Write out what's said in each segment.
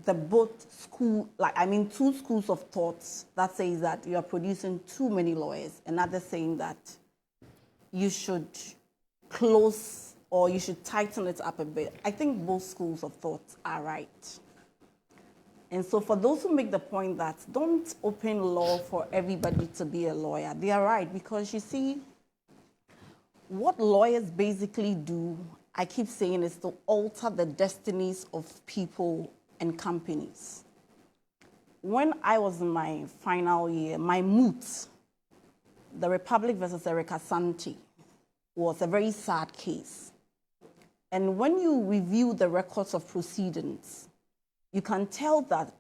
the both school, two schools of thoughts that says that you are producing too many lawyers, and others saying that you should close or you should tighten it up a bit. I think both schools of thought are right. And so for those who make the point that don't open law for everybody to be a lawyer, they are right, because you see, what lawyers basically do, I keep saying, is to alter the destinies of people and companies. When I was in my final year, my moot, the Republic versus Erica Santi, was a very sad case. And when you review the records of proceedings, you can tell that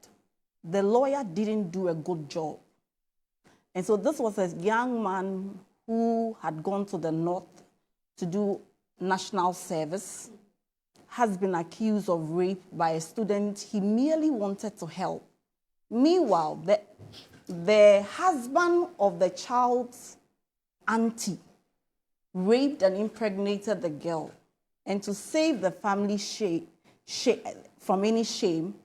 the lawyer didn't do a good job. And so this was a young man who had gone to the north to do national service, has been accused of rape by a student he merely wanted to help. Meanwhile, the husband of the child's auntie raped and impregnated the girl. And to save the family from any shame,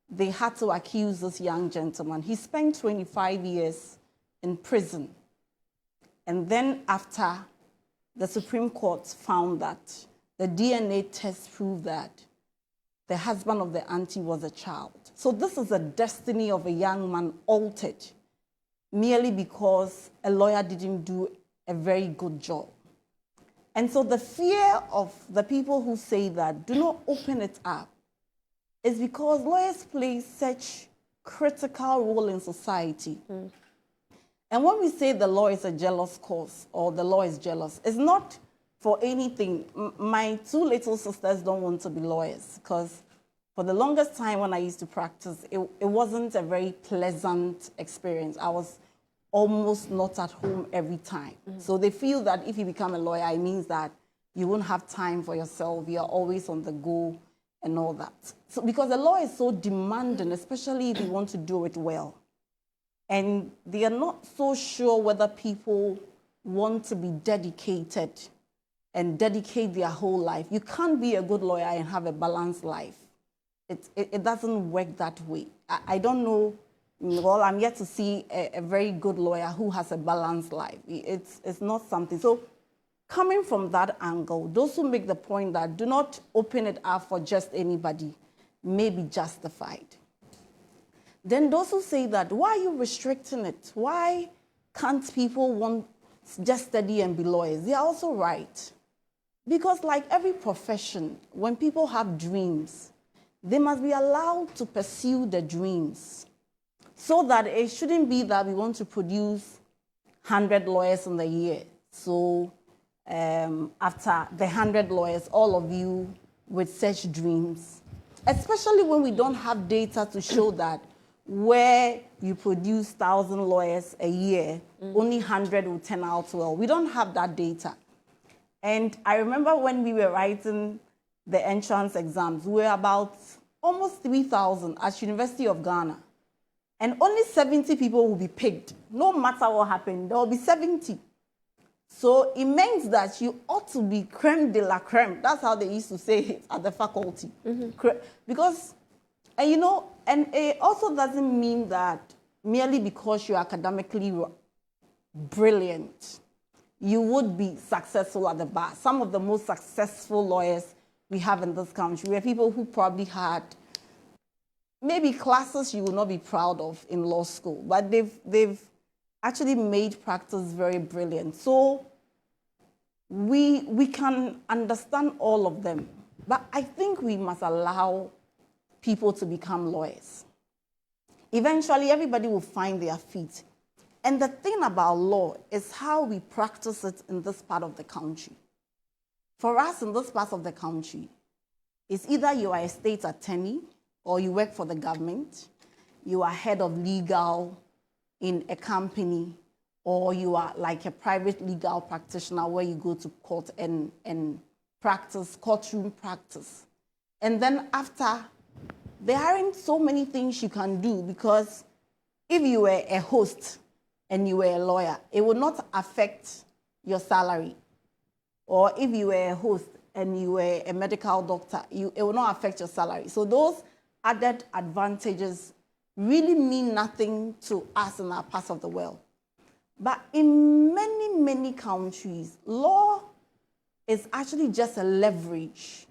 they had to accuse this young gentleman. He spent 25 years in prison. And then after, the Supreme Court found that the DNA test proved that the husband of the auntie was a child. So this is the destiny of a young man altered merely because a lawyer didn't do a very good job. And so the fear of the people who say that do not open it up is because lawyers play such critical role in society. And when we say the law is a jealous cause or the law is jealous, it's not for anything. My two little sisters don't want to be lawyers because for the longest time when I used to practice, it wasn't a very pleasant experience. I was almost not at home every time. So they feel that if you become a lawyer, it means that you won't have time for yourself. You're always on the go and all that. So because the law is so demanding, especially if you want to do it well. And they are not so sure whether people want to be dedicated and dedicate their whole life. You can't be a good lawyer and have a balanced life. It doesn't work that way. I don't know. Well, I'm yet to see a very good lawyer who has a balanced life. It's not something. So coming from that angle, those who make the point that do not open it up for just anybody may be justified. Then those who say that, why are you restricting it? Why can't people want just study and be lawyers? They are also right. Because like every profession, when people have dreams, they must be allowed to pursue the dreams. So that it shouldn't be that we want to produce 100 lawyers in the year. So after the 100 lawyers, all of you with such dreams, especially when we don't have data to show that where you produce 1,000 lawyers a year, only 100 will turn out well. We don't have that data. And I remember when we were writing the entrance exams, we were about almost 3,000 at University of Ghana. And only 70 people will be picked. No matter what happened, there will be 70. So it means that you ought to be creme de la creme. That's how they used to say it at the faculty. Because, and it also doesn't mean that merely because you're academically brilliant, you would be successful at the bar. Some of the most successful lawyers we have in this country were people who probably had maybe classes you will not be proud of in law school, but they've actually made practice very brilliant. So we can understand all of them, but I think we must allow people to become lawyers. Eventually, everybody will find their feet. And the thing about law is how we practice it in this part of the country. For us in this part of the country, it's either you are a state attorney or you work for the government, you are head of legal in a company, or you are like a private legal practitioner where you go to court and practice, courtroom practice. And then after, there aren't so many things you can do, because if you were a host and you were a lawyer, it would not affect your salary. Or if you were a host and you were a medical doctor, it will not affect your salary. So those added advantages really mean nothing to us in our part of the world. But in many, many countries, law is actually just a leverage.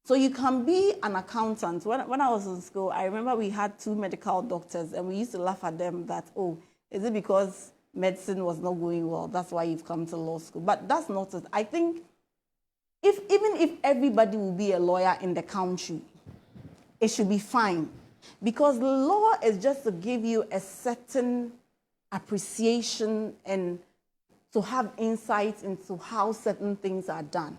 So you can be an accountant. When I was in school, I remember we had 2 medical doctors, and we used to laugh at them that, oh, is it because medicine was not going well? That's why you've come to law school. But that's not it. I think even if everybody will be a lawyer in the country, it should be fine. Because the law is just to give you a certain appreciation and to have insight into how certain things are done.